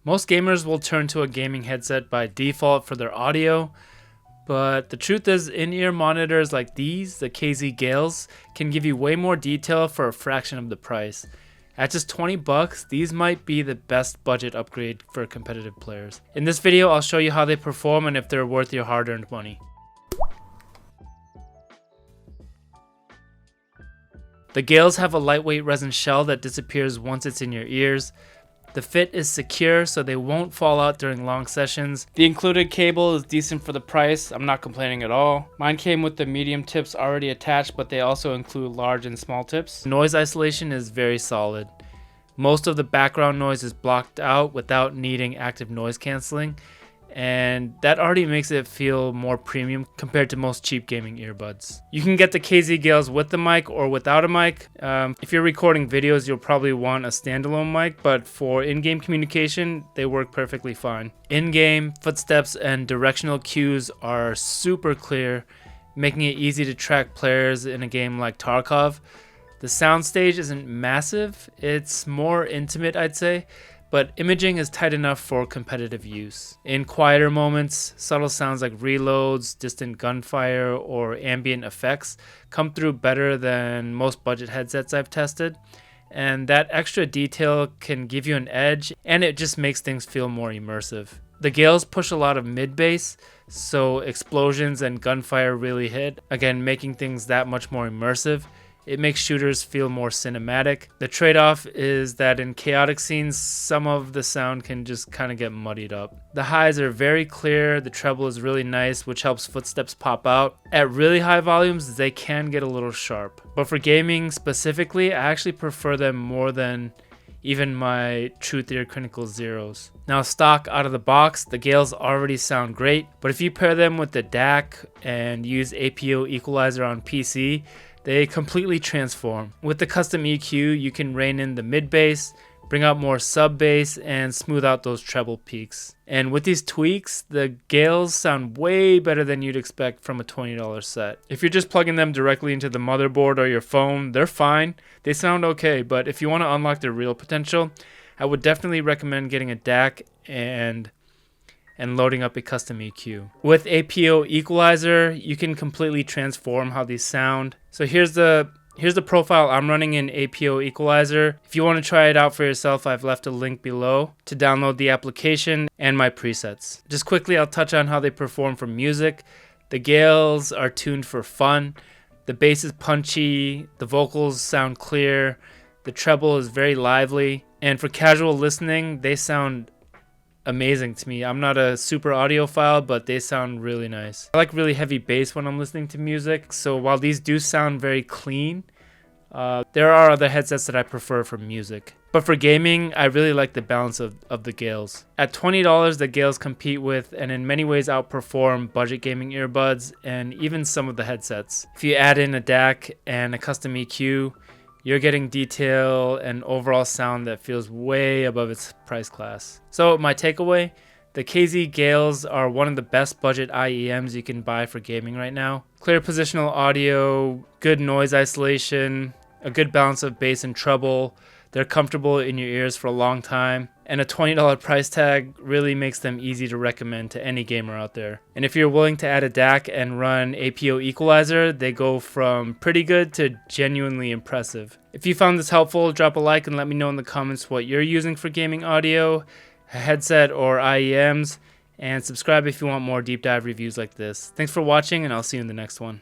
Most gamers will turn to a gaming headset by default for their audio, but the truth is in-ear monitors like these, the KZ Gales, can give you way more detail for a fraction of the price. At just 20 bucks, these might be the best budget upgrade for competitive players. In this video, I'll show you how they perform and if they're worth your hard-earned money. The Gales have a lightweight resin shell that disappears once it's in your ears. The fit is secure so they won't fall out during long sessions. The included cable is decent for the price. I'm not complaining at all. Mine came with the medium tips already attached, but they also include large and small tips. Noise isolation is very solid. Most of the background noise is blocked out without needing active noise cancelling, and that already makes it feel more premium compared to most cheap gaming earbuds. You can get the KZ Gales with the mic or without a mic. If you're recording videos, you'll probably want a standalone mic, but for in-game communication, they work perfectly fine. In-game, footsteps and directional cues are super clear, making it easy to track players in a game like Tarkov. The soundstage isn't massive, it's more intimate, I'd say, but imaging is tight enough for competitive use. In quieter moments, subtle sounds like reloads, distant gunfire, or ambient effects come through better than most budget headsets I've tested, and that extra detail can give you an edge, and it just makes things feel more immersive. The Gales push a lot of mid-bass, so explosions and gunfire really hit, again making things that much more immersive. It makes shooters feel more cinematic. The trade-off is that in chaotic scenes, some of the sound can just kind of get muddied up. The highs are very clear, the treble is really nice, which helps footsteps pop out. At really high volumes, they can get a little sharp. But for gaming specifically, I actually prefer them more than even my Truth Ear Critical Zeros. Now stock out of the box, the Gales already sound great, but if you pair them with the DAC and use APO equalizer on PC, they completely transform. With the custom EQ, you can rein in the mid-bass, bring out more sub-bass, and smooth out those treble peaks. And with these tweaks, the Gales sound way better than you'd expect from a $20 set. If you're just plugging them directly into the motherboard or your phone, they're fine. They sound okay, but if you want to unlock their real potential, I would definitely recommend getting a DAC and loading up a custom EQ. With APO equalizer, you can completely transform how these sound. So here's the profile I'm running in APO equalizer. If you want to try it out for yourself, I've left a link below to download the application and my presets. Just quickly, I'll touch on how they perform for music. The Gales are tuned for fun. The bass is punchy, the vocals sound clear, the treble is very lively, and for casual listening, they sound amazing to me. I'm not a super audiophile, but they sound really nice. I like really heavy bass when I'm listening to music, so while these do sound very clean, there are other headsets that I prefer for music. But for gaming, I really like the balance of the Gales. At $20, the Gales compete with and in many ways outperform budget gaming earbuds and even some of the headsets. If you add in a DAC and a custom EQ, you're getting detail and overall sound that feels way above its price class. So my takeaway, the KZ Gales are one of the best budget IEMs you can buy for gaming right now. Clear positional audio, good noise isolation, a good balance of bass and treble. They're comfortable in your ears for a long time, and a $20 price tag really makes them easy to recommend to any gamer out there. And if you're willing to add a DAC and run APO equalizer, they go from pretty good to genuinely impressive. If you found this helpful, drop a like and let me know in the comments what you're using for gaming audio, a headset or IEMs, and subscribe if you want more deep dive reviews like this. Thanks for watching, and I'll see you in the next one.